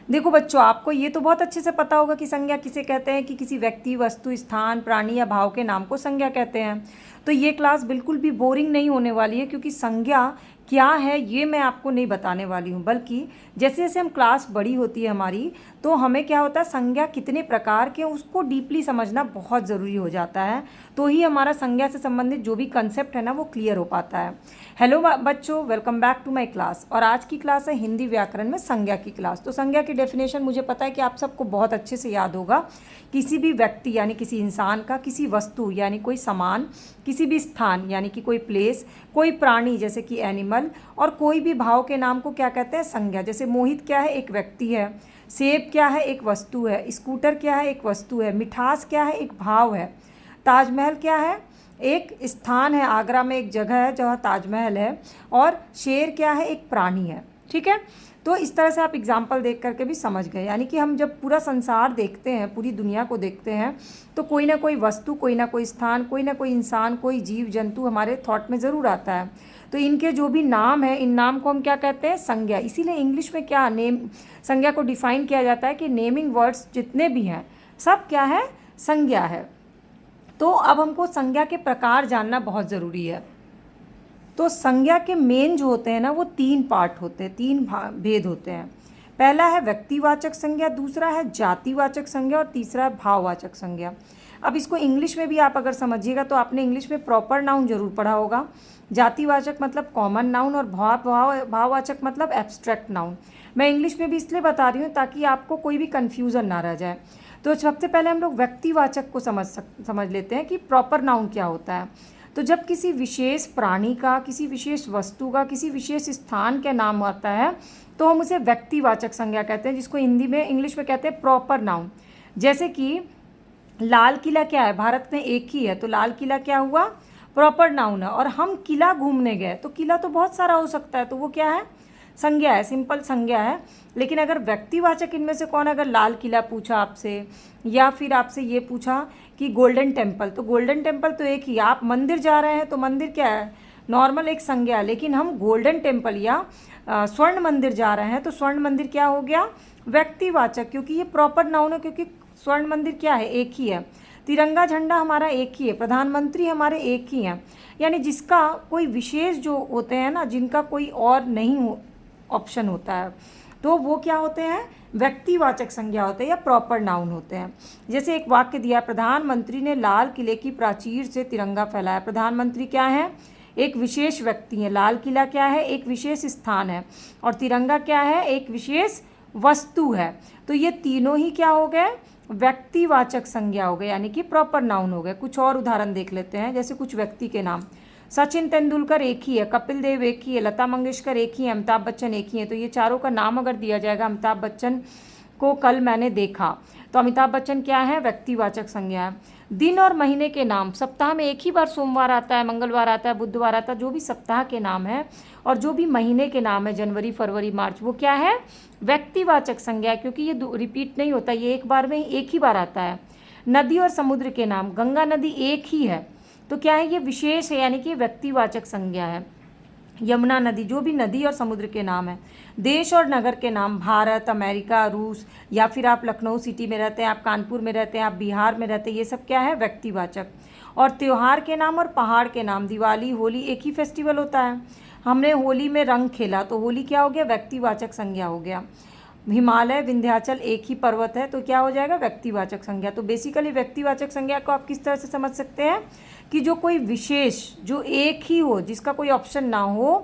देखो बच्चों, आपको ये तो बहुत अच्छे से पता होगा कि संज्ञा किसे कहते हैं, कि किसी व्यक्ति, वस्तु, स्थान, प्राणी या भाव के नाम को संज्ञा कहते हैं। तो ये क्लास बिल्कुल भी बोरिंग नहीं होने वाली है, क्योंकि संज्ञा क्या है ये मैं आपको नहीं बताने वाली हूँ, बल्कि जैसे जैसे हम क्लास बड़ी होती है हमारी, तो हमें क्या होता है, संज्ञा कितने प्रकार के उसको डीपली समझना बहुत ज़रूरी हो जाता है। तो ही हमारा संज्ञा से संबंधित जो भी कंसेप्ट है ना वो क्लियर हो पाता है। हेलो बच्चों, welcome back to my class. और आज की क्लास है हिंदी व्याकरण में संज्ञा की क्लास। तो संज्ञा की डेफिनेशन मुझे पता है कि आप सबको बहुत अच्छे से याद होगा। किसी भी व्यक्ति यानी किसी इंसान का, किसी वस्तु यानी कोई सामान, किसी भी स्थान यानी कि कोई प्लेस, कोई प्राणी जैसे कि एनिमल, और कोई भी भाव के नाम को क्या कहते हैं, संज्ञा। जैसे मोहित क्या है, एक व्यक्ति है। सेब क्या है, एक वस्तु है। स्कूटर क्या है, एक वस्तु है। मिठास क्या है, एक भाव है। ताजमहल क्या है, एक स्थान है। आगरा में एक जगह है जहाँ ताजमहल है। और शेर क्या है, एक प्राणी है। ठीक है, तो इस तरह से आप एग्जाम्पल देख करके भी समझ गए। यानी कि हम जब पूरा संसार देखते हैं, पूरी दुनिया को देखते हैं, तो कोई ना कोई वस्तु, कोई ना कोई स्थान, कोई ना कोई इंसान, कोई जीव जंतु हमारे थॉट में ज़रूर आता है। तो इनके जो भी नाम है, इन नाम को हम क्या कहते हैं, संज्ञा। इसीलिए इंग्लिश में क्या नेम, संज्ञा को डिफाइन किया जाता है कि नेमिंग वर्ड्स जितने भी हैं सब क्या है, संज्ञा है। तो अब हमको संज्ञा के प्रकार जानना बहुत ज़रूरी है। तो संज्ञा के मेन जो होते हैं ना वो 3 पार्ट होते हैं, 3 भेद होते हैं। पहला है व्यक्तिवाचक संज्ञा, दूसरा है जातिवाचक संज्ञा, और तीसरा है भाववाचक संज्ञा। अब इसको इंग्लिश में भी आप अगर समझिएगा तो आपने इंग्लिश में प्रॉपर नाउन जरूर पढ़ा होगा। जातिवाचक मतलब कॉमन नाउन, और भाववाचक मतलब एब्स्ट्रैक्ट नाउन। मैं इंग्लिश में भी इसलिए बता रही हूँ ताकि आपको कोई भी कन्फ्यूज़न ना रह जाए। तो सबसे पहले हम लोग व्यक्तिवाचक को समझ लेते हैं कि प्रॉपर नाउन क्या होता है। तो जब किसी विशेष प्राणी का, किसी विशेष वस्तु का, किसी विशेष स्थान का नाम आता है तो हम उसे व्यक्तिवाचक संज्ञा कहते हैं, जिसको हिंदी में, इंग्लिश में कहते हैं प्रॉपर नाउन। जैसे कि लाल किला क्या है, भारत में एक ही है, तो लाल किला क्या हुआ, प्रॉपर नाउन है। और हम किला घूमने गए, तो किला तो बहुत सारा हो सकता है, तो वो क्या है, संज्ञा है, सिंपल संज्ञा है। लेकिन अगर व्यक्तिवाचक इनमें से कौन, अगर लाल किला पूछा आपसे, या फिर आपसे ये पूछा कि गोल्डन टेम्पल, तो गोल्डन टेम्पल तो एक ही। आप मंदिर जा रहे हैं तो मंदिर क्या है, नॉर्मल एक संज्ञा है। लेकिन हम गोल्डन टेम्पल या स्वर्ण मंदिर जा रहे हैं तो स्वर्ण मंदिर क्या हो गया, व्यक्तिवाचक, क्योंकि ये प्रॉपर नाउन है, क्योंकि स्वर्ण मंदिर क्या है, एक ही है। तिरंगा झंडा हमारा एक ही है, प्रधानमंत्री हमारे एक ही हैं। यानी जिसका कोई विशेष जो होते हैं ना, जिनका कोई और नहीं ऑप्शन होता है, तो वो क्या होते हैं, व्यक्तिवाचक संज्ञा होते हैं या प्रॉपर नाउन होते हैं। जैसे एक वाक्य दिया, प्रधानमंत्री ने लाल किले की प्राचीर से तिरंगा फहराया। प्रधानमंत्री क्या है, एक विशेष व्यक्ति है। लाल किला क्या है, एक विशेष स्थान है। और तिरंगा क्या है, एक विशेष वस्तु है। तो ये तीनों ही क्या हो गए, व्यक्तिवाचक संज्ञा हो गए, यानी कि प्रॉपर नाउन हो गए। कुछ और उदाहरण देख लेते हैं। जैसे कुछ व्यक्ति के नाम, सचिन तेंदुलकर एक ही है, कपिल देव एक ही है, लता मंगेशकर एक ही है, अमिताभ बच्चन एक ही है। तो ये चारों का नाम अगर दिया जाएगा, अमिताभ बच्चन को कल मैंने देखा, तो अमिताभ बच्चन क्या है, व्यक्तिवाचक संज्ञा है। दिन और महीने के नाम, सप्ताह में एक ही बार सोमवार आता है, मंगलवार आता है, बुधवार आता है, जो भी सप्ताह के नाम है और जो भी महीने के नाम है, जनवरी, फरवरी, मार्च, वो क्या है, व्यक्तिवाचक संज्ञा, क्योंकि ये रिपीट नहीं होता, ये एक बार में एक ही बार आता है। नदी और समुद्र के नाम, गंगा नदी एक ही है, तो क्या है, ये विशेष है, यानी कि व्यक्तिवाचक संज्ञा है। यमुना नदी, जो भी नदी और समुद्र के नाम है। देश और नगर के नाम, भारत, अमेरिका, रूस, या फिर आप लखनऊ सिटी में रहते हैं, आप कानपुर में रहते हैं, आप बिहार में रहते हैं, ये सब क्या है, व्यक्तिवाचक। और त्यौहार के नाम और पहाड़ के नाम, दिवाली, होली एक ही फेस्टिवल होता है, हमने होली में रंग खेला, तो होली क्या हो गया, व्यक्तिवाचक संज्ञा हो गया। हिमालय, विंध्याचल एक ही पर्वत है, तो क्या हो जाएगा, व्यक्तिवाचक संज्ञा। तो बेसिकली व्यक्तिवाचक संज्ञा को आप किस तरह से समझ सकते हैं कि जो कोई विशेष, जो एक ही हो, जिसका कोई ऑप्शन ना हो,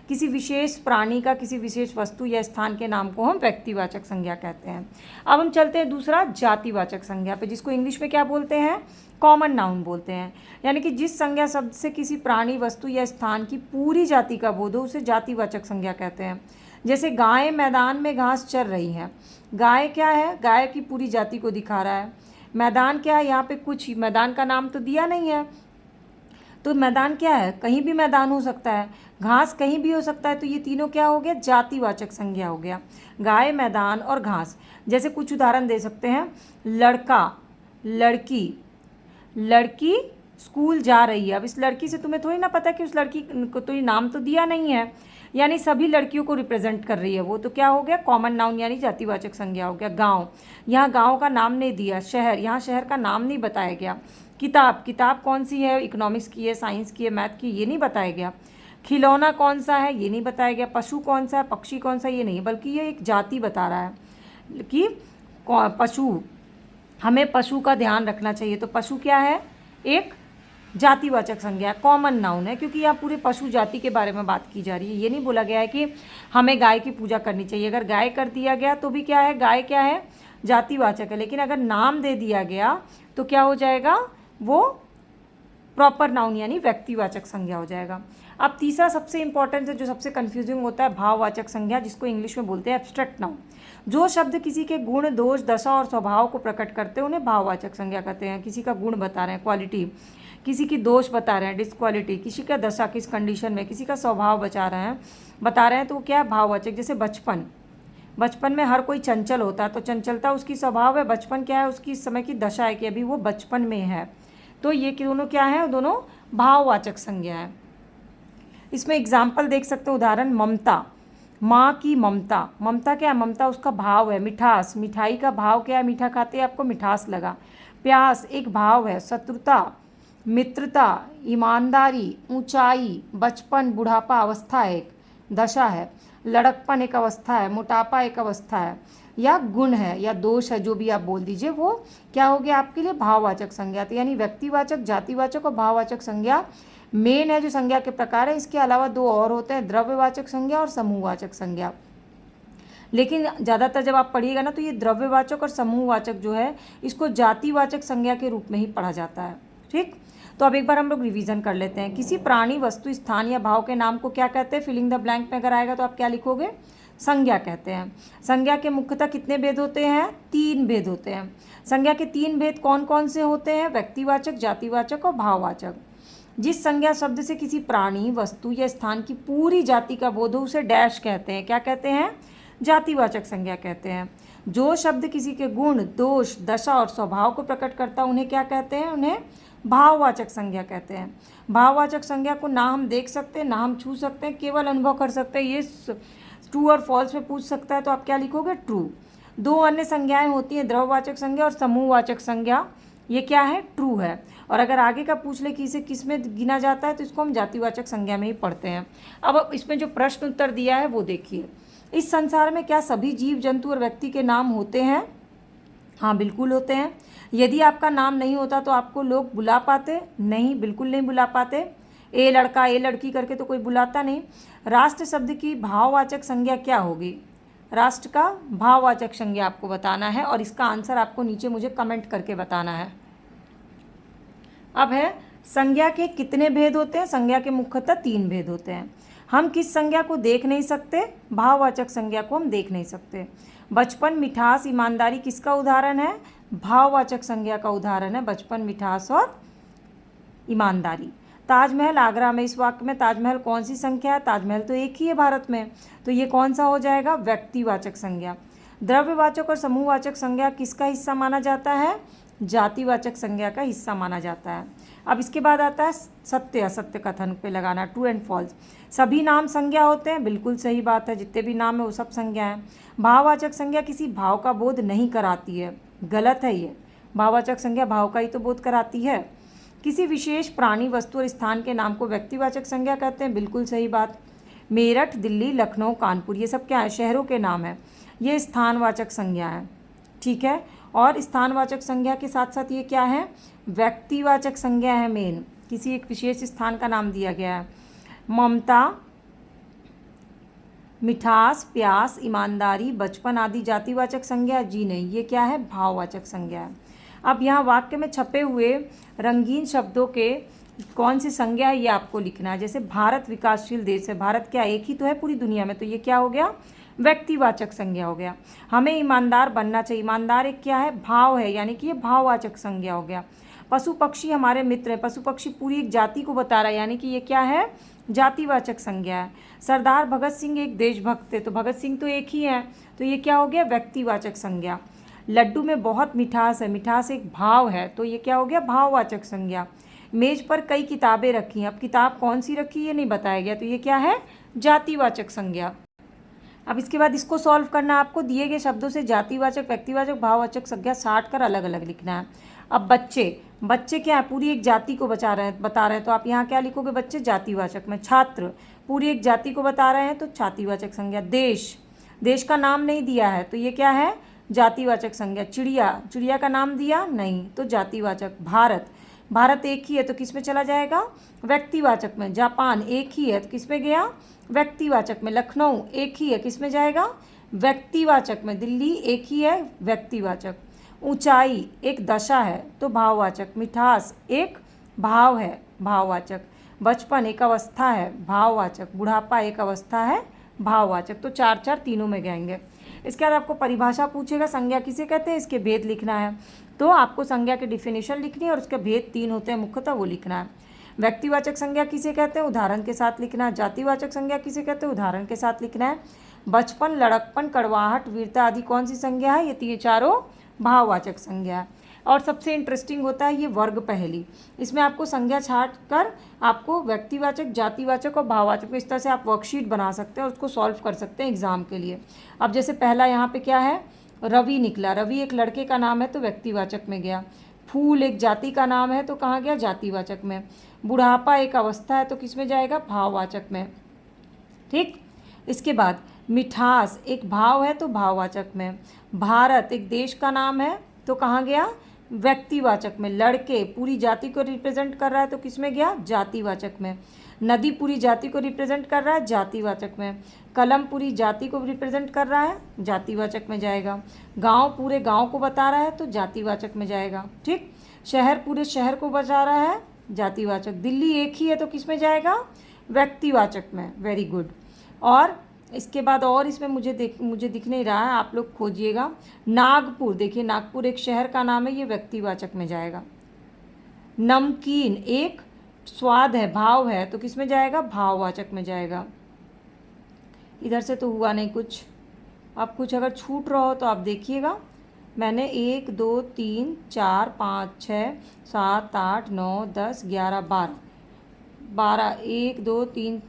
किसी विशेष प्राणी का, किसी विशेष वस्तु या स्थान के नाम को हम व्यक्तिवाचक संज्ञा कहते हैं। अब हम चलते हैं दूसरा, जातिवाचक संज्ञा पे, जिसको इंग्लिश में क्या बोलते हैं, कॉमन नाउन बोलते हैं। यानी कि जिस संज्ञा शब्द से किसी प्राणी, वस्तु या स्थान की पूरी जाति का बोध हो, उसे जातिवाचक संज्ञा कहते हैं। जैसे गाय मैदान में घास चर रही है, गाय क्या है, गाय की पूरी जाति को दिखा रहा है। मैदान क्या है, यहाँ पे कुछ मैदान का नाम तो दिया नहीं है, तो मैदान क्या है, कहीं भी मैदान हो सकता है, घास कहीं भी हो सकता है, तो ये तीनों क्या हो गया, जातिवाचक संज्ञा हो गया, गाय, मैदान और घास। जैसे कुछ उदाहरण दे सकते हैं, लड़का, लड़की, लड़की स्कूल जा रही है। अब इस लड़की से तुम्हें थोड़ी ना पता कि उस लड़की को, तो ये नाम तो दिया नहीं है, यानी सभी लड़कियों को रिप्रेजेंट कर रही है वो, तो क्या हो गया, कॉमन नाउन यानी जातिवाचक संज्ञा हो गया। गांव, यहाँ गांव का नाम नहीं दिया। शहर, यहाँ शहर का नाम नहीं बताया गया। किताब, किताब कौन सी है, इकोनॉमिक्स की है, साइंस की है, मैथ की, ये नहीं बताया गया। खिलौना कौन सा है, ये नहीं बताया गया। पशु कौन सा है, पक्षी कौन सा, ये नहीं, बल्कि ये एक जाति बता रहा है कि पशु, हमें पशु का ध्यान रखना चाहिए। तो पशु क्या है, एक जातिवाचक संज्ञा, कॉमन नाउन है, क्योंकि यहाँ पूरे पशु जाति के बारे में बात की जा रही है। ये नहीं बोला गया है कि हमें गाय की पूजा करनी चाहिए। अगर गाय कर दिया गया तो भी क्या है, गाय क्या है, जातिवाचक है। लेकिन अगर नाम दे दिया गया तो क्या हो जाएगा, वो प्रॉपर नाउन यानी व्यक्तिवाचक संज्ञा हो जाएगा। अब तीसरा सबसे इंपॉर्टेंट है, जो सबसे कंफ्यूजिंग होता है, भाववाचक संज्ञा, जिसको इंग्लिश में बोलते हैं एब्स्ट्रैक्ट नाउन। जो शब्द किसी के गुण, दोष, दशा और स्वभाव को प्रकट करते हैं उन्हें भाववाचक संज्ञा कहते हैं। किसी का गुण बता रहे हैं, क्वालिटी, किसी की दोष बता रहे हैं, डिसक्वालिटी, किसी का दशा, किस कंडीशन में, किसी का स्वभाव बता रहे हैं, तो क्या है, भाववाचक। जैसे बचपन, बचपन में हर कोई चंचल होता है, तो चंचलता उसकी स्वभाव है, बचपन क्या है, उसकी इस समय की दशा है कि अभी वो बचपन में है। तो ये दोनों क्या है, दोनों भाववाचक संज्ञा है। इसमें एग्जाम्पल देख सकते हो, उदाहरण, ममता, माँ की ममता, ममता क्या है, ममता उसका भाव है। मिठास, मिठाई का भाव क्या है, मीठा खाते हैं आपको मिठास लगा। प्यास एक भाव है। शत्रुता, मित्रता, ईमानदारी, ऊंचाई, बचपन, बुढ़ापा अवस्था एक दशा है। लड़कपन एक अवस्था है। मोटापा एक अवस्था है या गुण है या दोष है, जो भी आप बोल दीजिए, वो क्या हो गया आपके लिए, भाववाचक संज्ञा। तो यानी व्यक्तिवाचक, जातिवाचक और भाववाचक संज्ञा मेन है जो संज्ञा के प्रकार है। इसके अलावा दो और होते हैं, द्रव्यवाचक संज्ञा और समूहवाचक संज्ञा। लेकिन ज़्यादातर जब आप पढ़िएगा ना, तो ये द्रव्यवाचक और समूहवाचक जो है, इसको जातिवाचक संज्ञा के रूप में ही पढ़ा जाता है। ठीक, तो अब एक बार हम लोग रिवीजन कर लेते हैं। किसी प्राणी, वस्तु, स्थान या भाव के नाम को क्या कहते हैं, फिलिंग द ब्लैंक में अगर आएगा तो आप क्या लिखोगे, संज्ञा कहते हैं। संज्ञा के मुख्यतः कितने भेद होते हैं, 3 भेद होते हैं। संज्ञा के 3 भेद कौन कौन से होते हैं, व्यक्तिवाचक, जातिवाचक और भाववाचक। जिस संज्ञा शब्द से किसी प्राणी, वस्तु या स्थान की पूरी जाति का बोध हो उसे डैश कहते हैं, क्या कहते हैं, जातिवाचक संज्ञा कहते हैं। जो शब्द किसी के गुण, दोष, दशा और स्वभाव को प्रकट करता है उन्हें क्या कहते हैं, उन्हें भाववाचक संज्ञा कहते हैं। भाववाचक संज्ञा को ना हम देख सकते हैं, ना हम छू सकते हैं, केवल अनुभव कर सकते हैं। ये ट्रू और फॉल्स में पूछ सकता है, तो आप क्या लिखोगे, ट्रू। 2 अन्य संज्ञाएं होती हैं, द्रव्यवाचक संज्ञा और समूहवाचक संज्ञा। ये क्या है, ट्रू है। और अगर आगे का पूछ ले कि इसे किस में गिना जाता है, तो इसको हम जातिवाचक संज्ञा में ही पढ़ते हैं। अब इसमें जो प्रश्न उत्तर दिया है वो देखिए। इस संसार में क्या सभी जीव, जंतु और व्यक्ति के नाम होते हैं? हाँ, बिल्कुल होते हैं। यदि आपका नाम नहीं होता तो आपको लोग बुला पाते? नहीं, बिल्कुल नहीं बुला पाते। ए लड़का, ए लड़की करके तो कोई बुलाता नहीं। राष्ट्र शब्द की भाववाचक संज्ञा क्या होगी? राष्ट्र का भाववाचक संज्ञा आपको बताना है और इसका आंसर आपको नीचे मुझे कमेंट करके बताना है। अब है, संज्ञा के कितने भेद होते हैं? संज्ञा के मुख्यतः 3 भेद होते हैं। हम किस संज्ञा को देख नहीं सकते? भाववाचक संज्ञा को हम देख नहीं सकते। बचपन, मिठास, ईमानदारी किसका उदाहरण है? भाववाचक संज्ञा का उदाहरण है, बचपन, मिठास और ईमानदारी। ताजमहल आगरा में, इस वाक्य में ताजमहल कौन सी संख्या है? ताजमहल तो एक ही है भारत में, तो ये कौन सा हो जाएगा? व्यक्तिवाचक संज्ञा। द्रव्यवाचक और समूहवाचक संज्ञा किसका हिस्सा माना जाता है? जातिवाचक संज्ञा का हिस्सा माना जाता है। अब इसके बाद आता है सत्य असत्य कथन पे लगाना, ट्रू एंड फॉल्स। सभी नाम संज्ञा होते हैं, बिल्कुल सही बात है, जितने भी नाम है वो सब संज्ञा है। भाववाचक संज्ञा किसी भाव का बोध नहीं कराती है, गलत है ये। भाववाचक संज्ञा भाव का ही तो बोध कराती है। किसी विशेष प्राणी, वस्तु और स्थान के नाम को व्यक्तिवाचक संज्ञा कहते हैं, बिल्कुल सही बात। मेरठ, दिल्ली, लखनऊ, कानपुर, ये सब क्या है? शहरों के नाम है। ये स्थानवाचक संज्ञा है, ठीक है। और स्थानवाचक संज्ञा के साथ साथ ये क्या है? व्यक्तिवाचक संज्ञा है मेन, किसी एक विशेष स्थान का नाम दिया गया है। ममता, मिठास, प्यास, ईमानदारी, बचपन आदि जातिवाचक संज्ञा? जी नहीं, ये क्या है? भाववाचक संज्ञा है। अब यहाँ वाक्य में छपे हुए रंगीन शब्दों के कौन सी संज्ञा है ये आपको लिखना है। जैसे भारत विकासशील देश है, भारत क्या एक ही तो है पूरी दुनिया में, तो ये क्या हो गया? व्यक्तिवाचक संज्ञा हो गया। हमें ईमानदार बनना चाहिए, ईमानदार एक क्या है? भाव है, यानी कि ये भाववाचक संज्ञा हो गया। पशु पक्षी हमारे मित्र है, पशु पक्षी पूरी एक जाति को बता रहा है, यानी कि ये क्या है? जातिवाचक संज्ञा है। सरदार भगत सिंह एक देशभक्त थे, तो भगत सिंह तो एक ही है, तो ये क्या हो गया? व्यक्तिवाचक संज्ञा। लड्डू में बहुत मिठास है, मिठास एक भाव है, तो ये क्या हो गया? भाववाचक संज्ञा। मेज पर कई किताबें रखी हैं, अब किताब कौन सी रखी ये नहीं बताया गया, तो ये क्या है? जातिवाचक संज्ञा। अब इसके बाद इसको सॉल्व करना, आपको दिए गए शब्दों से जातिवाचक, व्यक्तिवाचक, भाववाचक संज्ञा छांट कर अलग अलग लिखना है। अब बच्चे क्या है, पूरी एक जाति को बता रहे हैं, तो आप यहाँ क्या लिखोगे बच्चे, जातिवाचक में। छात्र पूरी एक जाति को बता रहे हैं तो जातिवाचक संज्ञा। देश का नाम नहीं दिया है तो ये क्या है, जातिवाचक संज्ञा। चिड़िया का नाम दिया नहीं तो जातिवाचक। भारत एक ही है तो किस में चला जाएगा, व्यक्तिवाचक में। जापान एक ही है तो किस में गया, व्यक्तिवाचक में। लखनऊ एक ही है, किस में जाएगा, व्यक्तिवाचक में। दिल्ली एक ही है, व्यक्तिवाचक। ऊंचाई एक दशा है तो भाववाचक। मिठास एक भाव है, भाववाचक। बचपन एक अवस्था है, भाववाचक। बुढ़ापा एक अवस्था है, भाववाचक। तो 4 तीनों में गएंगे। इसके बाद आपको परिभाषा पूछेगा, संज्ञा किसे कहते हैं, इसके भेद लिखना है। तो आपको संज्ञा की डिफिनेशन लिखनी है और उसके भेद 3 होते हैं मुख्यतः, वो लिखना है। व्यक्तिवाचक संज्ञा किसे कहते हैं, उदाहरण के साथ लिखना है। जातिवाचक संज्ञा किसे कहते हैं, उदाहरण के साथ लिखना है। बचपन, लड़कपन, कड़वाहट, वीरता आदि कौन सी संज्ञा है, ये चारों भाववाचक संज्ञा है। और सबसे इंटरेस्टिंग होता है ये वर्ग पहली। इसमें आपको संज्ञा छांट कर आपको व्यक्तिवाचक, जातिवाचक और भाववाचक को इस तरह से आप वर्कशीट बना सकते हैं और उसको सॉल्व कर सकते हैं एग्जाम के लिए। अब जैसे पहला यहाँ पे क्या है, रवि निकला। रवि एक लड़के का नाम है तो व्यक्तिवाचक में गया। फूल एक जाति का नाम है तो कहाँ गया, जातिवाचक में। बुढ़ापा एक अवस्था है तो किस में जाएगा, भाववाचक में। ठीक, इसके बाद मिठास एक भाव है तो भाववाचक में। भारत एक देश का नाम है तो कहाँ गया, व्यक्तिवाचक में। लड़के पूरी जाति को रिप्रेजेंट कर रहा है तो किस में गया, जातिवाचक में। नदी पूरी जाति को रिप्रेजेंट कर रहा है, जातिवाचक में। कलम पूरी जाति को रिप्रेजेंट कर रहा है, जातिवाचक में जाएगा। गांव पूरे गांव को बता रहा है तो जातिवाचक में जाएगा। ठीक, शहर पूरे शहर को बता रहा है, जातिवाचक। दिल्ली एक ही है तो किस में जाएगा, व्यक्तिवाचक में। Very good. और इसके बाद और इसमें मुझे दिख नहीं रहा है, आप लोग खोजिएगा। नागपुर, देखिए नागपुर एक शहर का नाम है, ये व्यक्तिवाचक में जाएगा। नमकीन एक स्वाद है, भाव है तो किस में जाएगा, भाववाचक में जाएगा। इधर से तो हुआ नहीं कुछ, अब कुछ अगर छूट रहा हो तो आप देखिएगा। मैंने 1 2 3 4 5 6 7 8 9 10 11 12 1 2 3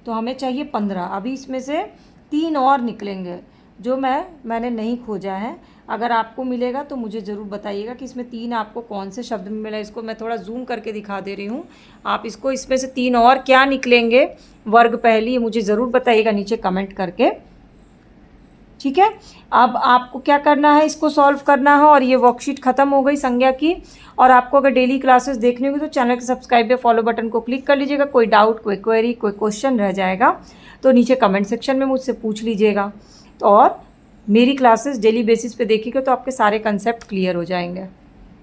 तो हमें चाहिए 15। अभी इसमें से 3 और निकलेंगे जो मैंने नहीं खोजा है। अगर आपको मिलेगा तो मुझे ज़रूर बताइएगा कि इसमें 3 आपको कौन से शब्द में मिला। इसको मैं थोड़ा जूम करके दिखा दे रही हूँ, आप इसको इसमें से 3 और क्या निकलेंगे वर्ग पहली, मुझे ज़रूर बताइएगा नीचे कमेंट करके। ठीक है, अब आपको क्या करना है, इसको सॉल्व करना है। और ये वर्कशीट ख़त्म हो गई संज्ञा की। और आपको अगर डेली क्लासेस देखनी होगी तो चैनल के सब्सक्राइब या फॉलो बटन को क्लिक कर लीजिएगा। कोई डाउट, कोई क्वेरी, कोई क्वेश्चन रह जाएगा तो नीचे कमेंट सेक्शन में मुझसे पूछ लीजिएगा। तो और मेरी क्लासेस डेली बेसिस पे देखिएगा तो आपके सारे कंसेप्ट क्लियर हो जाएंगे।